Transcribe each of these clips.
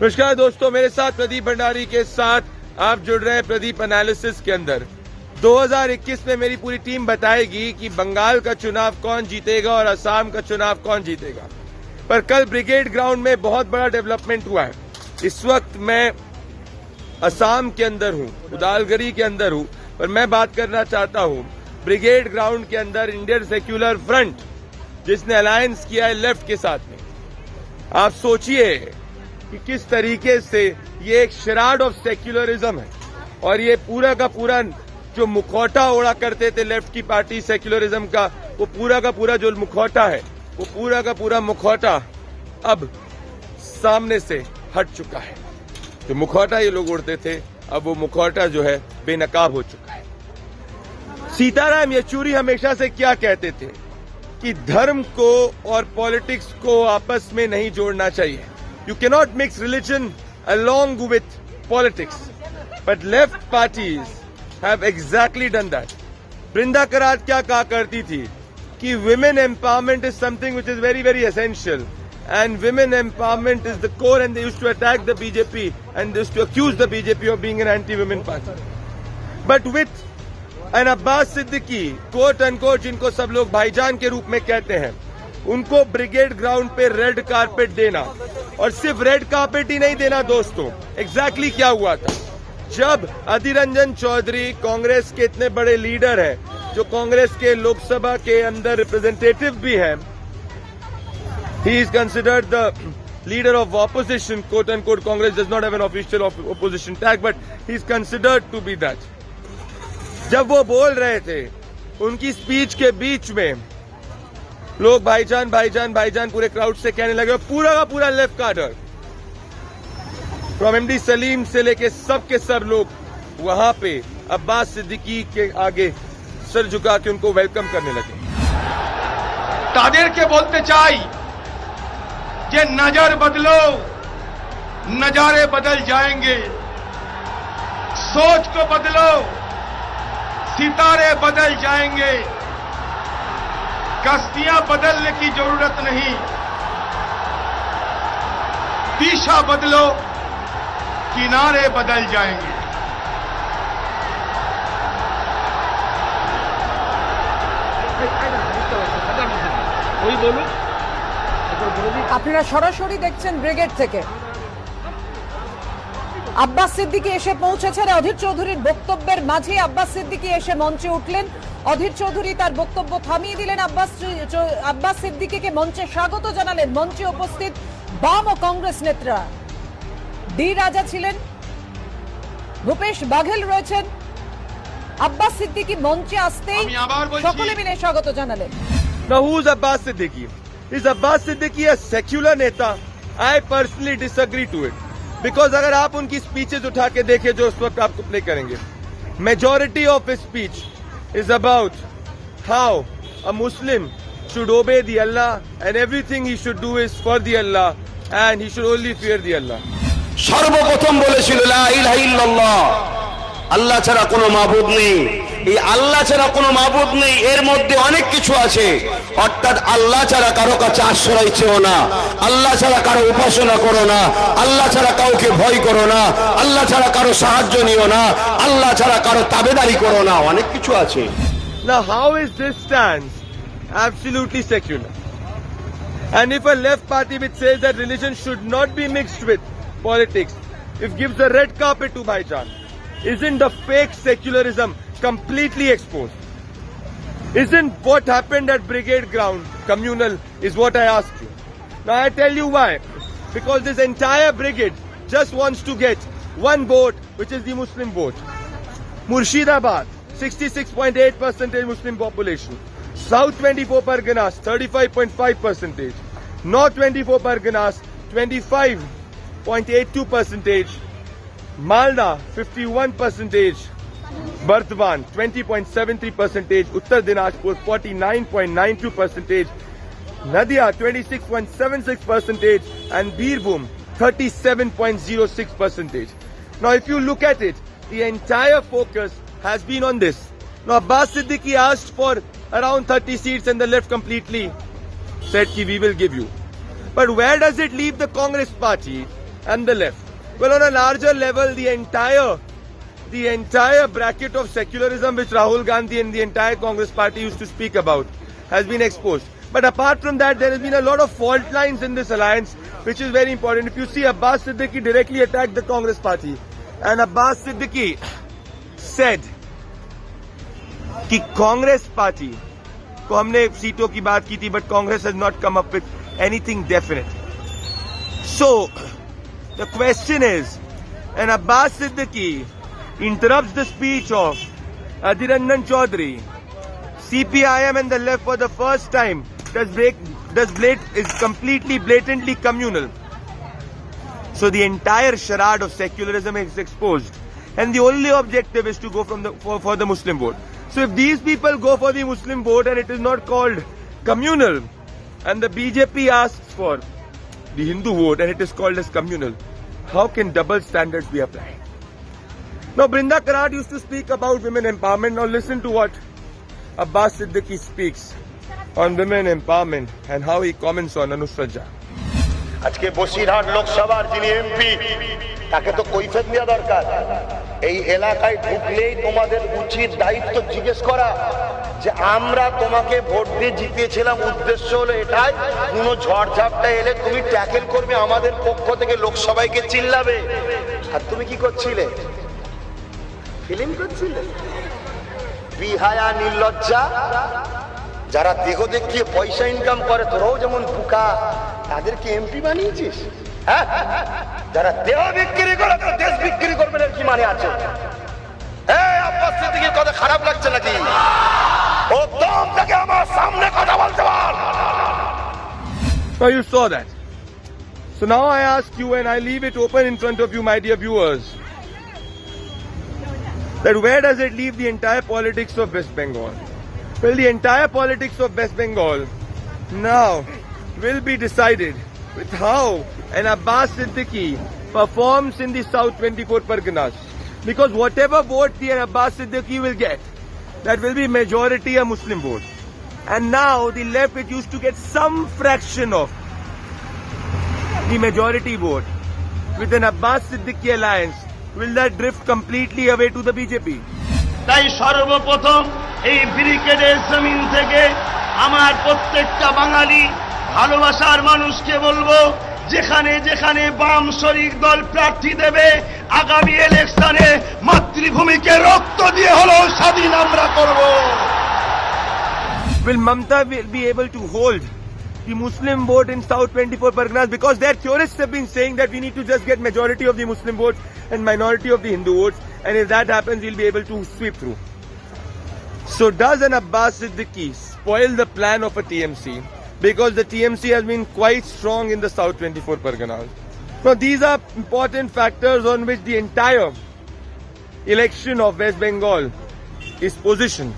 नमस्कार दोस्तों, मेरे साथ प्रदीप भंडारी के साथ आप जुड़ रहे हैं प्रदीप एनालिसिस के अंदर। 2021 में मेरी पूरी टीम बताएगी कि बंगाल का चुनाव कौन जीतेगा और असम का चुनाव कौन जीतेगा। पर कल ब्रिगेड ग्राउंड में बहुत बड़ा डेवलपमेंट हुआ है। इस वक्त मैं असम के अंदर हूं, उदालगुरी के अंदर हूं, पर मैं बात करना चाहता हूं ब्रिगेड ग्राउंड के अंदर इंडियन सेक्युलर फ्रंट, जिसने अलायंस किया है लेफ्ट के साथ में। आप सोचिए कि किस तरीके से ये एक शराड ऑफ सेक्युलरिज्म है और ये पूरा का पूरा जो मुखौटा ओढ़ा करते थे लेफ्ट की पार्टी सेक्युलरिज्म का, वो पूरा का पूरा जो मुखौटा है, वो पूरा का पूरा मुखौटा अब सामने से हट चुका है। जो मुखौटा ये लोग ओढ़ते थे, अब वो मुखौटा जो है बेनकाब हो चुका है। सीताराम येचुरी हमेशा से क्या कहते थे कि धर्म को और पॉलिटिक्स को आपस में नहीं जोड़ना चाहिए। You cannot mix religion along with politics. But left parties have exactly done that. Brinda Karat क्या कहा करती थी कि women empowerment is something which is very, very essential. And women empowerment is the core, and they used to attack the BJP and they used to accuse the BJP of being an anti-women party. But with an Abbas Siddiqui, quote unquote, जिनको सब लोग भाईजान के रूप में कहते हैं, उनको ब्रिगेड ग्राउंड पे रेड कारपेट देना, और सिर्फ रेड कारपेट ही नहीं देना दोस्तों। एग्जैक्टली क्या हुआ था, जब अधीर रंजन चौधरी कांग्रेस के इतने बड़े लीडर हैं, जो कांग्रेस के लोकसभा के अंदर रिप्रेजेंटेटिव भी हैं, he is considered the leader of opposition, quote and quote. Congress does not have an official opposition tag, but he is considered to be that. जब वो बोल रहे थे, उनकी स्पीच के बीच में लोग भाईजान भाईजान भाईजान पूरे क्राउड से कहने लगे, पूरा का पूरा लेफ्ट कार्डर फ्रॉम एमडी सलीम से लेके सब के सब लोग वहां पे अब्बास सिद्दीकी के आगे सर झुका के उनको वेलकम करने लगे। तादेर के बोलते चाई जे नजर बदलो नजारे बदल जाएंगे, सोच को बदलो सितारे बदल जाएंगे, कश्तियां बदलने की जरूरत नहीं, दिशा बदलो किनारे बदल जाएंगे। আপনারা সরাসরি দেখছেন ব্রিগেড থেকে। আব্বাস সিদ্দিকী এসে পৌঁছেছেন। অধীর চৌধুরীর বক্তব্যের মাঝে আব্বাস সিদ্দিকী এসে মঞ্চে উঠলেন। অধীর চৌধুরী তার বক্তব্য থামিয়ে দিলেন। আব্বাস সিদ্দিকীকে মঞ্চে স্বাগত জানালেন। মঞ্চে উপস্থিত বাম ও কংগ্রেস নেতারা, ডি রাজা ছিলেন, ভূপেশ বাঘেল রয়েছেন। আব্বাস সিদ্দিকী মঞ্চে আসতেই সকলে মিলে স্বাগত জানালেন। Now who's Abbas Siddiqui? Is Abbas Siddiqui a secular नेता? I personally disagree to it. Because अगर आप उनकी स्पीचेस उठा के देखें जो उस वक्त आपको प्ले करेंगे, majority of his speech is about how a Muslim should obey the Allah and everything he should do is for the Allah and he should only fear the Allah. সর্বপ্রথম বলেছিল লা ইলাহা ইল্লাল্লাহ, আল্লাহ ছাড়া কোনো মাবুদ নেই। এই আল্লাহ ছাড়া কোনো মাবুদ নেই, এর মধ্যে অনেক কিছু আছে। অর্থাৎ আল্লাহ ছাড়া কারো কাছে আশ্রয় চেও না, আল্লাহ ছাড়া কারো উপাসনা করো না, আল্লাহ ছাড়া কাউকে ভয় করো না, আল্লাহ ছাড়া কারো সাহায্য নিও না, আল্লাহ ছাড়া কারো তাবেদারি করো না, অনেক কিছু আছে। Now how is this stance absolutely secular? And if a left party which says that religion should not be mixed with politics, if gives a red carpet to Bhaijan, isn't the fake secularism completely exposed? Isn't what happened at Brigade Ground communal is what I ask you. Now I tell you why. Because this entire brigade just wants to get one vote, which is the Muslim vote. Murshidabad, 66.8% Muslim population. South 24 Parganas, 35.5%. North 24 Parganas, 25.82%. Malda, 51%. Bardwan, 20.73%. Uttar Dinajpur, 49.92%. Nadia, 26.76%. And Birbhum, 37.06%. Now, if you look at it, the entire focus has been on this. Now, Abbas Siddiqui asked for around 30 seats and the left completely said, we will give you. But where does it leave the Congress party and the left. Well, on a larger level, the entire bracket of secularism which Rahul Gandhi and the entire Congress party used to speak about has been exposed. But apart from that, there has been a lot of fault lines in this alliance, which is very important. If you see, Abbas Siddiqui directly attacked the Congress party, and Abbas Siddiqui said कि Congress party को हमने सीटों की बात की थी, but Congress has not come up with anything definite. So the question is, and Abbas Siddiqui interrupts the speech of Adhir Ranjan Chaudhary, CPIM and the left for the first time is completely blatantly communal. So the entire charade of secularism is exposed, and the only objective is to go for the Muslim vote. So if these people go for the Muslim vote and it is not called communal, and the BJP asks for the Hindu vote and it is called as communal, how can double standards be applied? Now, Brinda Karat used to speak about women empowerment. Now listen to what Abbas Siddiqui speaks on women empowerment and how he comments on Anusrat Jha. আজকে বসিরহাট লোকসভার যিনি MP তাকে তো কৈফিয়ত দেওয়া দরকার। এই এলাকায় ঢুকলেই তোমাদের উচিত দায়িত্ব জিজ্ঞেস করা যে আমরা তোমাকে ভোট দিয়ে জিতিয়েছিলাম, উদ্দেশ্য হলো এটাই কোনো ঝড়ঝাপটা এলে তুমি ট্যাকেল করবে, আমাদের পক্ষ থেকে লোকসভাকে চিল্লাবে। আর তুমি কি করছিলে? ফিল্ম করছিলে? বিহায়া নির্লজ্জা যারা দেহ দেখিয়ে পয়সা ইনকাম করে, তোরাও যেমন বুকা, তাদেরকে এমপি বানিয়েছিস? হ্যাঁ, যারা দেহ বিক্রি করে তারা দেশ বিক্রি করবে কি মানে আছে? আব্বাস সিদ্দিকীর কথা খারাপ লাগছে নাকি? ও দম থেকে আমার সামনে কথা বলতে বল। Now you saw that. So now I ask you, and I leave it open in front of you, my dear viewers, that where does it leave the entire politics of West Bengal? Well, the entire politics of West Bengal now will be decided with how an Abbas Siddiqui performs in the South 24 Parganas. Because whatever vote the Abbas Siddiqui will get, that will be majority a Muslim vote. And now the left, which used to get some fraction of the majority vote, with an Abbas Siddiqui alliance, will that drift completely away to the BJP? তাই সর্বপ্রথম এই ব্রিগেডের জমিন থেকে আমার প্রত্যেকটা বাঙালি ভালোবাসার মানুষকে বলবো, যেখানে যেখানে বাম শরিক দল প্রার্থী দেবে, আগামী ইলেকশনে মাতৃভূমিকে রক্ত দিয়ে হলেও স্বাধীন আমরা করব। Will Mamta be able to hold the Muslim vote in South 24 Parganas? Because their theorists have been saying that we need to just get majority of the Muslim votes and minority of the Hindu votes, and if that happens, we'll be able to sweep through. So does an Abbas Siddiqui spoil the plan of a TMC? Because the TMC has been quite strong in the South 24 Parganas. Now these are important factors on which the entire election of West Bengal is positioned.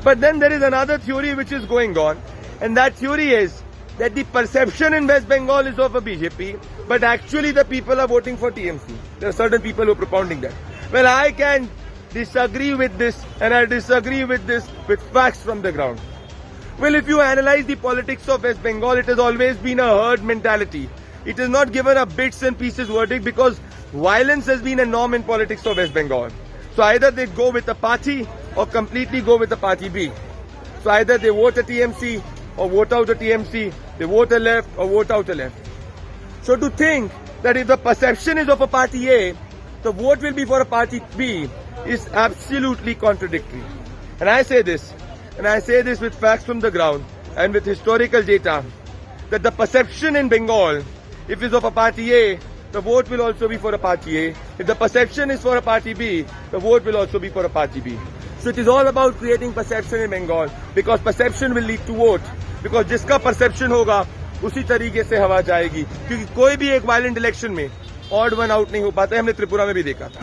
But then there is another theory which is going on, and that theory is that the perception in West Bengal is of a BJP, but actually the people are voting for TMC. There are certain people who are propounding that. Well, I can disagree with this, and I disagree with this with facts from the ground. Well, if you analyze the politics of West Bengal, it has always been a herd mentality. It is not given a bits and pieces verdict, because violence has been a norm in politics of West Bengal. So either they go with a party or completely go with the party B. So either they vote a TMC or vote out a TMC, they vote a left or vote out a left. So to think that if the perception is of a party A, the vote will be for a party B is absolutely contradictory. And I say this with facts from the ground and with historical data, that the perception in Bengal, if it's of a party A, the vote will also be for a party A. If the perception is for a party B, the vote will also be for a party B. So it is all about creating perception in Bengal, because perception will lead to vote. Because जिसका perception होगा उसी तरीके से हवा जाएगी, क्योंकि कोई भी एक वायलेंट इलेक्शन में ऑड वन आउट नहीं हो पाता है। हमने त्रिपुरा में भी देखा था।